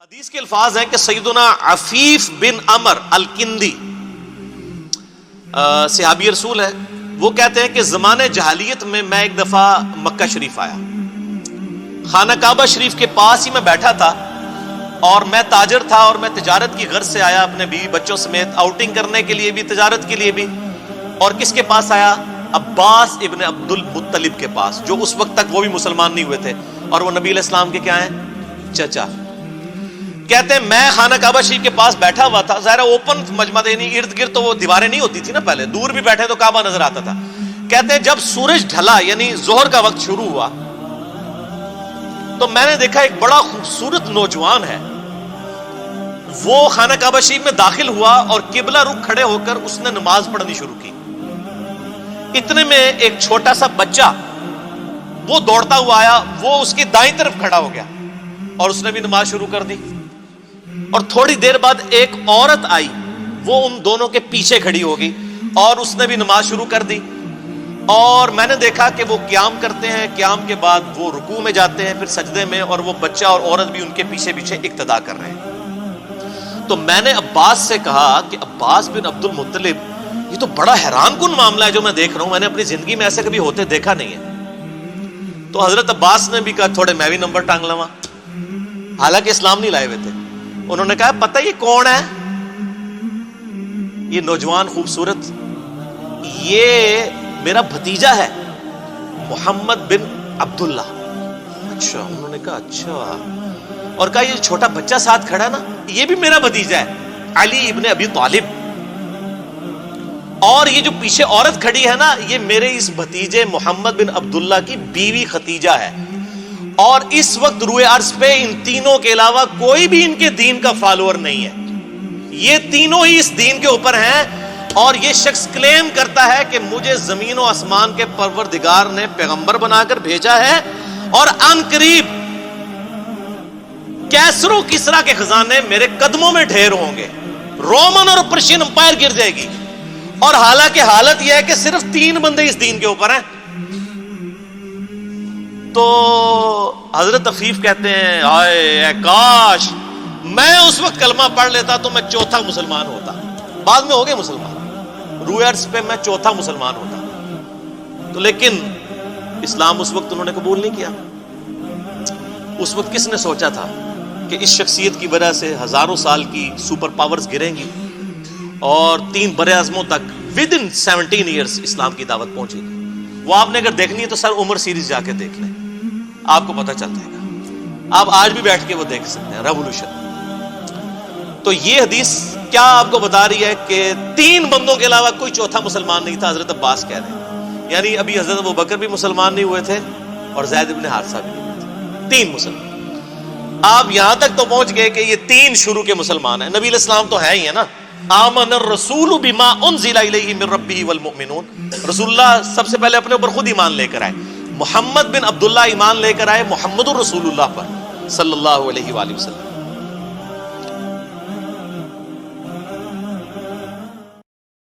حدیث کے الفاظ ہیں کہ سیدنا عفیف بن عمر الکندی صحابی رسول ہے. وہ کہتے ہیں کہ زمانے جاہلیت میں ایک دفعہ مکہ شریف آیا, خانہ کعبہ شریف کے پاس ہی میں بیٹھا تھا, اور میں تاجر تھا اور میں تجارت کی غرض سے آیا اپنے بیوی بچوں سمیت, آؤٹنگ کرنے کے لیے بھی تجارت کے لیے بھی. اور کس کے پاس آیا؟ عباس ابن عبد المطلب کے پاس, جو اس وقت تک وہ بھی مسلمان نہیں ہوئے تھے, اور وہ نبی علیہ السلام کے کیا ہیں؟ چچا. کہتے ہیں میں خانہ کعبہ شریف کے پاس بیٹھا ہوا تھا, ظاہر اوپن مجمع نہیں, ارد گرد تو وہ دیواریں نہیں ہوتی تھی نا پہلے, دور بھی بیٹھے تو کعبہ نظر آتا تھا. کہتے ہیں جب سورج ڈھلا یعنی ظہر کا وقت شروع ہوا تو میں نے دیکھا ایک بڑا خوبصورت نوجوان ہے, وہ خانہ کعبہ شریف میں داخل ہوا اور قبلہ رخ کھڑے ہو کر اس نے نماز پڑھنی شروع کی. اتنے میں ایک چھوٹا سا بچہ وہ دوڑتا ہوا آیا, وہ اس کی دائیں طرف کھڑا ہو گیا اور اس نے بھی نماز شروع کر دی. اور تھوڑی دیر بعد ایک عورت آئی, وہ ان دونوں کے پیچھے کھڑی ہوگی اور اس نے بھی نماز شروع کر دی. اور میں نے دیکھا کہ وہ قیام کرتے ہیں, قیام کے بعد وہ رکوع میں جاتے ہیں, پھر سجدے میں, اور وہ بچہ اور عورت بھی ان کے پیچھے پیچھے اقتدا کر رہے ہیں. تو میں نے عباس سے کہا کہ عباس بن عبد المطلب, یہ تو بڑا حیران کن معاملہ ہے جو میں دیکھ رہا ہوں, میں نے اپنی زندگی میں ایسے کبھی ہوتے دیکھا نہیں ہے. تو حضرت عباس نے بھی کہا تھوڑے میں بھی نمبر ٹانگ لوا, حالانکہ اسلام نہیں لائے ہوئے تھے. انہوں نے کہا پتہ یہ کون ہے؟ یہ نوجوان خوبصورت, یہ میرا بھتیجا ہے محمد بن عبداللہ. اچھا. انہوں نے کہا اچھا, اور کہا یہ چھوٹا بچہ ساتھ کھڑا ہے نا, یہ بھی میرا بھتیجا ہے علی ابن ابی طالب, اور یہ جو پیچھے عورت کھڑی ہے نا, یہ میرے اس بھتیجے محمد بن عبداللہ کی بیوی ختیجہ ہے. اور اس وقت روئے عرض پہ ان تینوں کے علاوہ کوئی بھی ان کے دین کا فالوور نہیں ہے, یہ تینوں ہی اس دین کے اوپر ہیں. اور یہ شخص کلیم کرتا ہے کہ مجھے زمین و آسمان کے پروردگار نے پیغمبر بنا کر بھیجا ہے, اور ان قریب کیسر و کسرا کے خزانے میرے قدموں میں ڈھیر ہوں گے, رومن اور پرشین امپائر گر جائے گی. اور حالانکہ حالت یہ ہے کہ صرف 3 بندے اس دین کے اوپر ہیں. تو حضرت عفیف کہتے ہیں آئے اے کاش میں اس وقت کلمہ پڑھ لیتا تو میں چوتھا مسلمان ہوتا. بعد میں ہو گئے مسلمان, روئے عرض پہ میں چوتھا مسلمان ہوتا. تو لیکن اسلام اس وقت انہوں نے قبول نہیں کیا. اس وقت کس نے سوچا تھا کہ اس شخصیت کی وجہ سے ہزاروں سال کی سپر پاورز گریں گی اور 3 برے اعظموں تک ودن 17 ایئرز اسلام کی دعوت پہنچے گی. وہ آپ نے اگر دیکھنی ہے تو سر عمر سیریز جا کے دیکھ لیں, آپ کو پتہ چل جائے گا. آپ آج بھی بیٹھ کے وہ دیکھ سکتے ہیں, ریولوشن. تو یہ حدیث کیا آپ کو بتا رہی ہے کہ 3 بندوں کے علاوہ کوئی چوتھا مسلمان نہیں تھا. حضرت عباس کہہ رہے ہیں, یعنی ابھی حضرت ابوبکر بھی مسلمان نہیں ہوئے تھے اور زید بن حارثہ بھی نہیں ہوئے تھے, 3 مسلمان. آپ یہاں تک تو پہنچ گئے کہ یہ 3 شروع کے مسلمان ہیں. نبی علیہ السلام تو ہے ہی ہے نا, آمن الرسول بما انزل الیہ من ربہ والمؤمنون. رسول اللہ سب سے پہلے اپنے اوپر خود ایمان لے کر آئے. محمد بن عبداللہ ایمان لے کر آئے محمد الرسول اللہ پر صلی اللہ علیہ وآلہ وسلم.